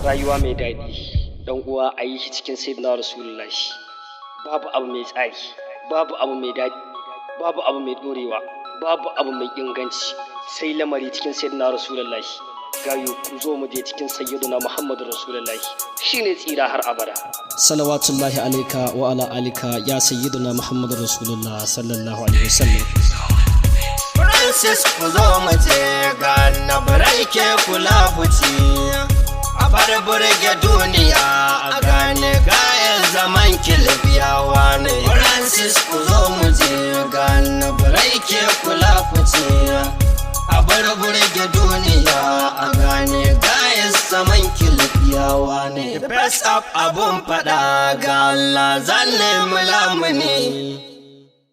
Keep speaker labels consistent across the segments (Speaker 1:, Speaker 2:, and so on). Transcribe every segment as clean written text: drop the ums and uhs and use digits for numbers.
Speaker 1: rayuwa mai daɗi dan uwa a yi shi cikin sayyidina rasulullahi. Babu abu mai tsari, babu abu mai daɗi, babu abu mai ɗorewa, babu abu mai inganci sai lamari cikin sayyidina rasulullahi. Gayo ku zo mu je cikin sayyidina muhammadu rasulullahi, shine tsira har abada.
Speaker 2: Salawatullahi alaika wa ala alika ya sayyidina muhammadu rasulullah sallallahu alaihi wasallam.
Speaker 3: Francis ku zo mu je ga annabi ke kula buci a bar burge duniya a gane gayan zaman kilbiyawa ne. Francis ku zo mu je ga annabi ke kula buci a bar burge duniya a gane gayan zaman kilbiyawa ne. The best of abun fada ga Allah zan nemi lamuni,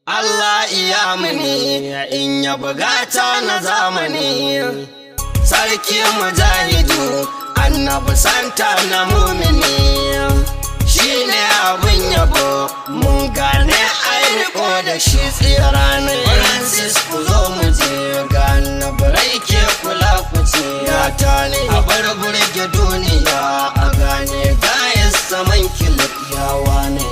Speaker 3: Allah iya mini in ya bugata na zamani. Sarki mujahidu annabi santa na mumini, shine abin yabo mun gane aiko da shi tsira ne. Francis ku zo mu je ga annabi ke kula ku ce gata ne. A bar burge duniya a gane gayan saman kilbiyawa ne.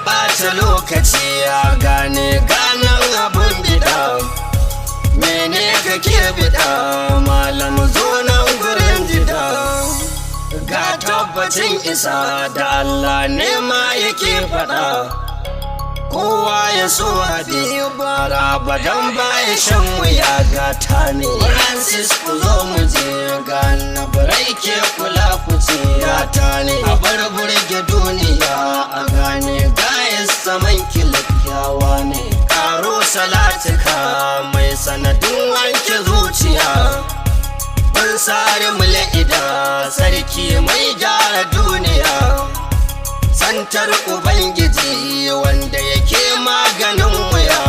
Speaker 3: Ɓata lokaci ya gane ganin abun bida, mene kake bida malam zo nan gurin jida. Ga tabbacin isa da Allah ne ma yake faɗa, kowa ya so haɗe bara badan baya shan wuya gata ne. Francis ku zo mu je ga annabi ke kula ku ce gata ne. A bar burge duniya a gane gayan saman kilbiyawa ne. Karo salatika mai sanadin wanke zuciya, ban sare mula'ida sarki mai gyara duniya. Santar Ubangiji wanda yake maganin wuya,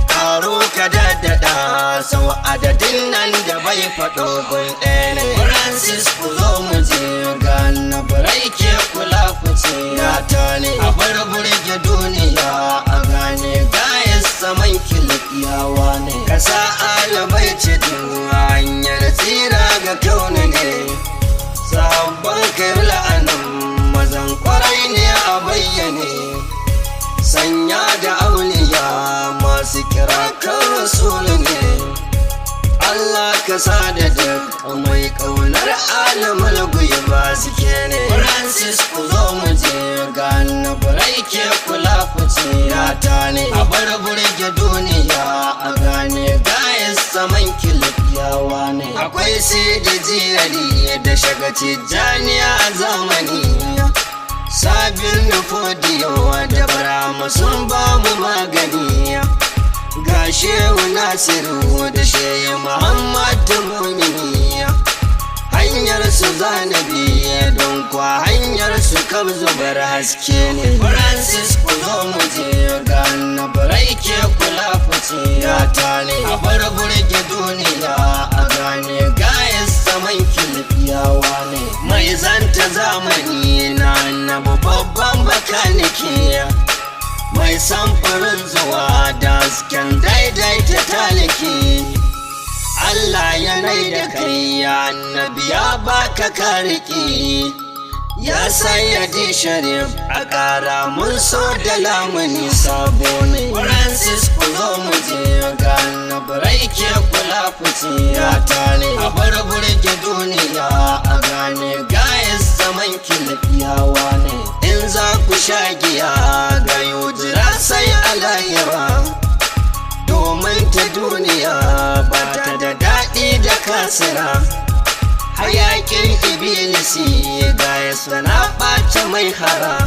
Speaker 3: karo ka daddada sau adadin nan da bai faɗo gun ɗaya ne. Francis ku zo mu je ga annabi ke kula ku ce gata ne. A bar burge duniya a gane gayan saman kilbiyawa ne. Kasa alabai ce hanyar tsira ga kauna ne. Sabon kai la'anin mazan kwarai ne a bayyane, sanya da auliya masu kira kan rasulu ne. Allah ka sa da duk mai kaunar alamul guyba suke ne. Francis ku zo mu je ga annabi ke kula ku ce gata ne. A bar burge duniya a gane gayan saman kilbiyawa ne. Akwai sai da jiyari da shagaci janiya a zamani, sabin nufodiyo da barama sun ba mu magani. Ga shehu nasiru da shehu muhammadu mumini, hanyar su zanabi don kwa hanyar su kab zubar haske ne. Francis ku zo mu je ga annabi ke kula ku ce gata ne. A bar burge duniya a gane gayan saman kilbiyawa ne. Mai zanta zamani na annabi babban bakanike, mai samfurin zuwa da hasken daidaita taliki. Allah ya nai da kai ya annabi ya baka kariki, ya sayyadi sharif a ƙara mun so da lamuni sabo ne. Francis ku zo mu je ga annabi ke kula ku ce gata ne. A bar burge duniya a gane gayan saman kilbiyawa ne. In za ku sha giya ga jira sai a lahira, domin ta duniya ba ta da daɗi da kasira. Hayakin ibilisi ga ya suna ɓata mai hara,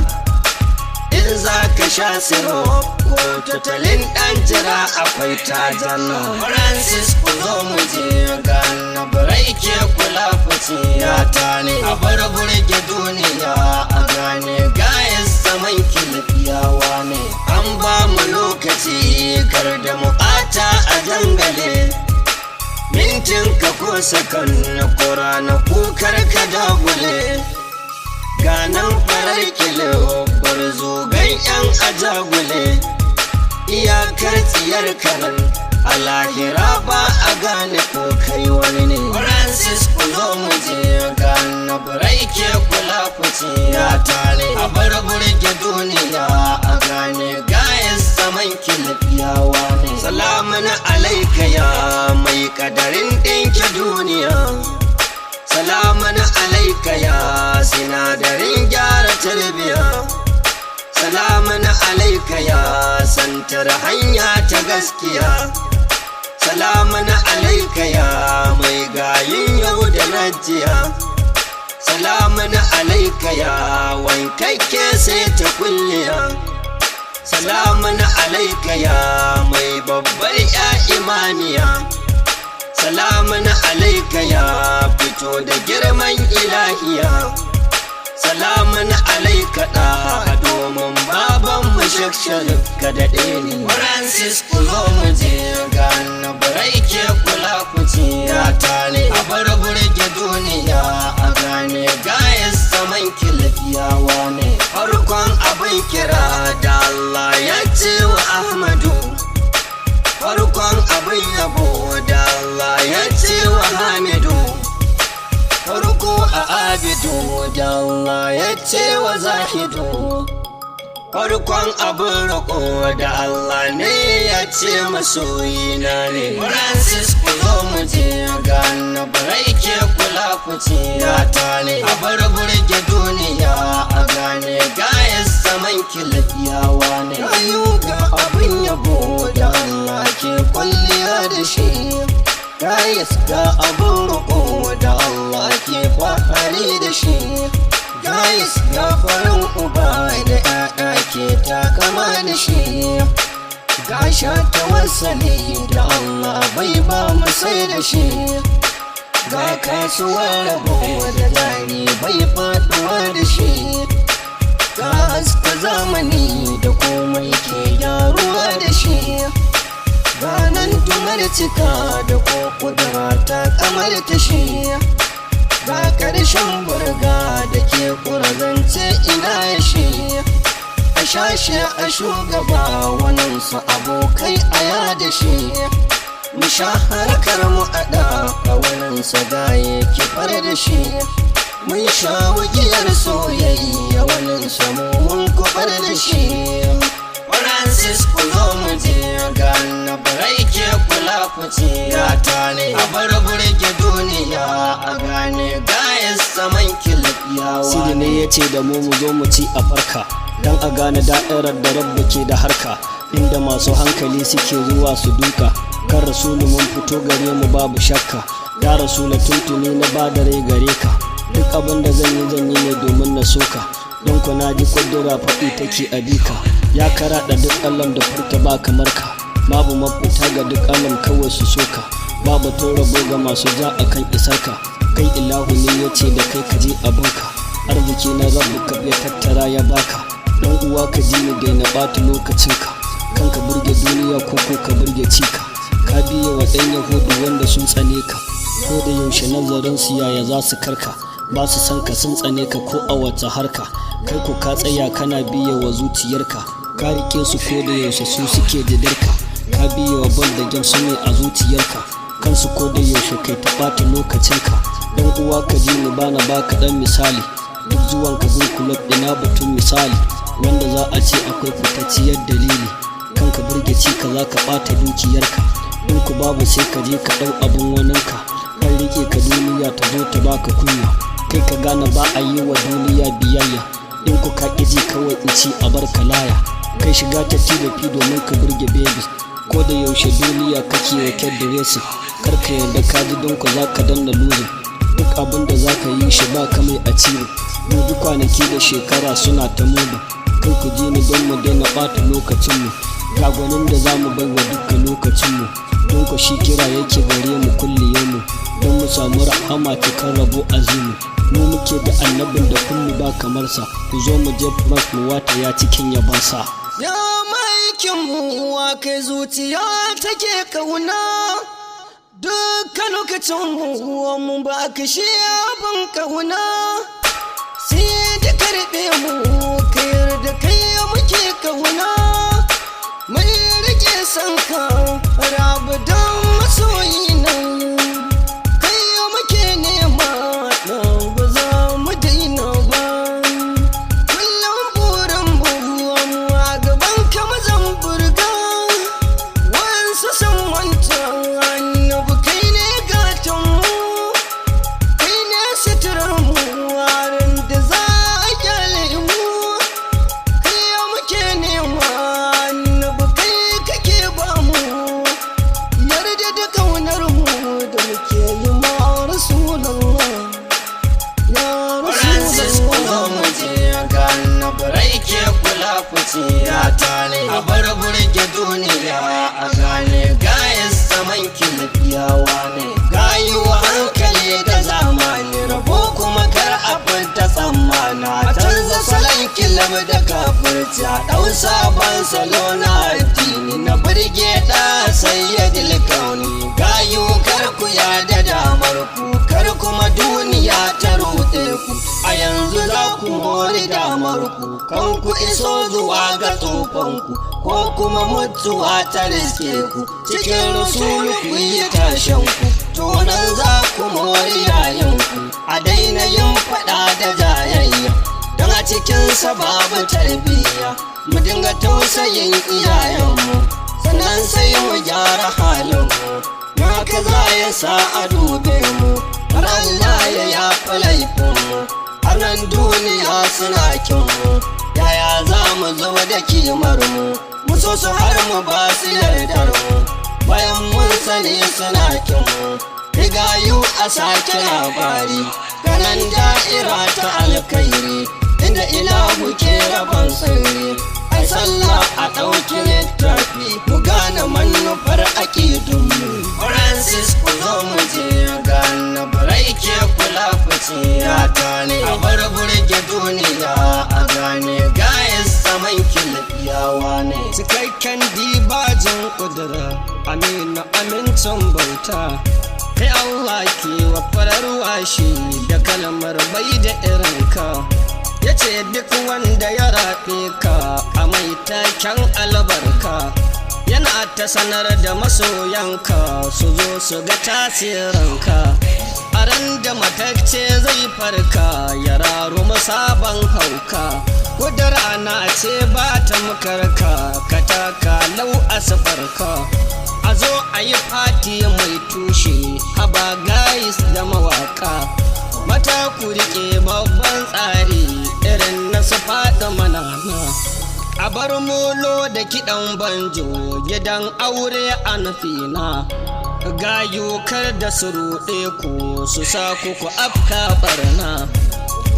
Speaker 3: in za ka sha siro ko tattalin ɗan jira akwai tajana. Francis ku zo mu je ga annabi ke kula ku ce gata ne. A bar burge duniya a gane gayan saman kilbiyawa ne. An ba mu lokaci kar da mu ɓata a dangale, mintin ka ko sakan ko rana kukar ka dagule. Ganan farar kilo barzogan yan ajagule, iyakar tsiyar karan a lahira ba a gane ko kai wani ne. Francis ku zo mu je ga annabi ke kula ku ce ya tare a bar burge duniya a gane gayas zaman kilafiyawa ne. Salamun alaika ya mai kadarin ɗinke duniya, salamun alaika ya sinadarin gyara tarbiya, salamun alaika ya santar hanya ta gaskiya, salamun alaika ya mai gayin yau da najiya, salamun alaika ya wankakke sai ta kulliya, salamun alaika ya mai babbar ya imaniya, salamun alaika ya fito da girman ilahiya, salamun alaika da domin baban mu shaksharif ka daɗe ni. Francis ku zo mu je ga annabi ke kula ku ce ya tare a bar burge duniya a gane gayas zaman kilafiyawa ne. Farkon abin kira da Allah ya ce wa Ahmadu, farkon abin yabo da Allah ya ce wa Hamidu, farko a abidu da Allah ya ce wa Zahidu, farkon abin roƙo da Allah ne ya ce masoyina ne. Francis ku zo mu je ga annabi ke kula ku ce ya tare a bar burge duniya a gane gayas zaman kilafiyawa ne. Ayyuka abin yabo da Allah ke kwalliya da shi, gayas ga abin roƙo da Allah ke fafari da shi, gayas ga farin uba da ƴaƴa ke takama da shi, gasha ta wasali da Allah bai ba mu sai da shi, ga kasuwar rabo da jari bai faɗuwa da shi, ga haska zamani da komai ke gyaruwa da shi, ranar tumar cika da kokudura ta kamar ta shi, ga ƙarshen burga da ke ƙurazance ina ya shi, a shashe a shugaba waninsu abokai a yada shi, mu sha harkar mu a ɗaka waninsa gaye kifar da shi, mun sha wugiyar soyayya waninsa mun kufar da shi. Francis ku zo mu je ga annabi ke kula ku ce ya tare a bar burge duniya a gane gayas zaman kilafiyawa.
Speaker 2: Sidi ne ya ce da mu zo mu ci a farka, don a gane da'irar da rabba ke da harka, inda masu hankali suke zuwa su duka, kan rasulu mun fito gare mu babu shakka, ya rasula tuntuni na bada rai gare ka, duk abin da zan yi ne domin na soka, don ku na ji kudura faɗi take a bika, ya karaɗa duk alam da furta ba kamar ka, babu mafuta ga duk alam kawai su soka, babu tun rabo ga masu ja a kan isarka, kai ilahu ne ya ce da kai ka je abinka, arziki na rabu ka ya tattara ya baka, dan uwa ka ji ni daina ɓata lokacinka, kan ka burge duniya ko ka burge cika, ka biye wa ɗan yahudu wanda sun tsane ka, ko da yaushe nazarin su yaya za su karka, ba su san ka sun tsane ka ko a wata harka, kai ko ka tsaya kana biye wa zuciyarka, ka rike su ko da yaushe su suke jidarka, ka biye wa bal da gem su ne a zuciyarka, kansu ko da yaushe kai ta ɓata lokacinka, dan uwa ka ji ni bana baka dan misali, duk zuwan ka gun kulab ina batun misali, wanda za a ce akwai fitacciyar dalili, kanka burge ci ka za ka ɓata dukiyarka, in ku babu sai ka je ka ɗau abin waninka, an rike ka duniya ta zo ta baka kunya, kai ka gane ba a yi wa duniya biyayya, in ku ka ji kawai in ci a bar ka laya, kai shiga ta tilafi domin ka burge baby, ko da yaushe duniya kake wa kediresin, kar ka yarda ka ji don ku za ka danna luzin, duk abin da za ka yi shi ba ka mai a ciro, dubi kwanaki da shekara suna ta mudu, kai ku ji ni don mu daina ɓata lokacinmu, ga gwanin da za mu bai wa dukkan lokacinmu, don ku shi kira yake gare mu kulliyemu, don mu samu rahama cikin rabo azimu, mu muke da annabin da kullu ba kamar sa, ku zo mu je France mu wata ya cikin yabansa.
Speaker 3: Ya maikin mu wa kai zuciya take kauna, dukkan lokacin mu mun ba ka shi abin kauna, sai da karɓe mu ka yarda kai muke kauna, mai rike sanka rabu don masoyi nan, kai muke ne ya ɗau sabon salo na addini na birge da sayyidil kauni. Gayu kar ku da damar ku, kar kuma duniya ta ruɗe ku. A yanzu za ku mori damar ku, kan ku iso zuwa ga tsofanku, ko kuma mutuwa ta riske ku. Cikin rasulu ku yi tashen ku, tunan za ku mori yayanku. A daina yin faɗa da jayayya, don a cikinsa babu tarbiyya. Mu dinga tausayin iyayenmu, sannan sai mu gyara halinmu. Haka za ya sa a dube mu, har Allah ya yafi laifinmu. Har nan duniya suna kinmu, yaya za mu zama da kimar mu? Mu so su har mu ba su yardar mu, bayan mun sani suna kinmu. Rigayu a sake labari, ganan da'ira ta alkhairi, inda ilahu ke rabon sirri. Ai sallah a ɗauki littafi, mu gane manufar aƙidunmu. Francis ku zo mu je gane birai ke kula fice ta ne. A bar burge duniya a gane gayan saman kiliyawa ne.
Speaker 2: Cikakken dibajin ƙudura, amina amincin bauta. Kai Allah ke wa farar washi da kalmar bai da irinka. Ya ce duk wanda ya rafe ka a mai taken albarka, yana ta sanar da masoyanka su zo su ga tasirinka. A ran da matacce zai farka ya raru sabon hauka. Kudura na ce ba ta mukarka, ka taka lau asifarka. A zo a yi fati mai tushe, haba gais da mawaka. Mata ku riƙe babban tsari irin na su faɗi manana. A bar molo da kiɗan banjo gidan aure a nufina. Gayu kar da su ruɗe ku su sa ku afka barna.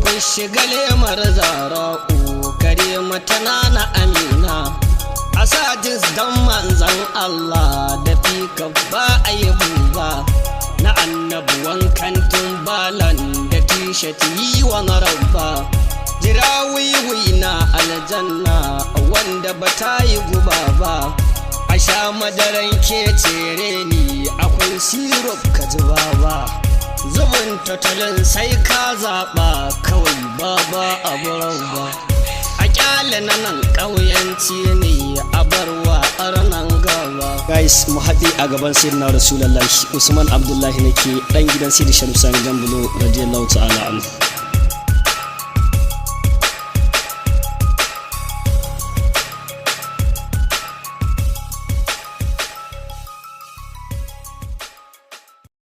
Speaker 2: Kun shiga lemar zara'u kare matana na amina. A sa jins don manzan Allah da fika ba a yi buba. Na annabuwan kantin balan da tishat yi wa rabba. Jira wiwi na aljanna wanda ba ta yi guba ba. A sha madaran ke cere ni akwai sirop ka zuba ba. Zubin tattalin sai ka zaɓa kawai ba abu ba. A kyale na nan ƙauyanci ne a barwa arnan gaba. Guys, mu haɗe a gaban sirna Rasulullahi. Usman Abdullahi nake ɗan gidan Sidi Shamsu Jambulo radiyallahu ta'ala anhu.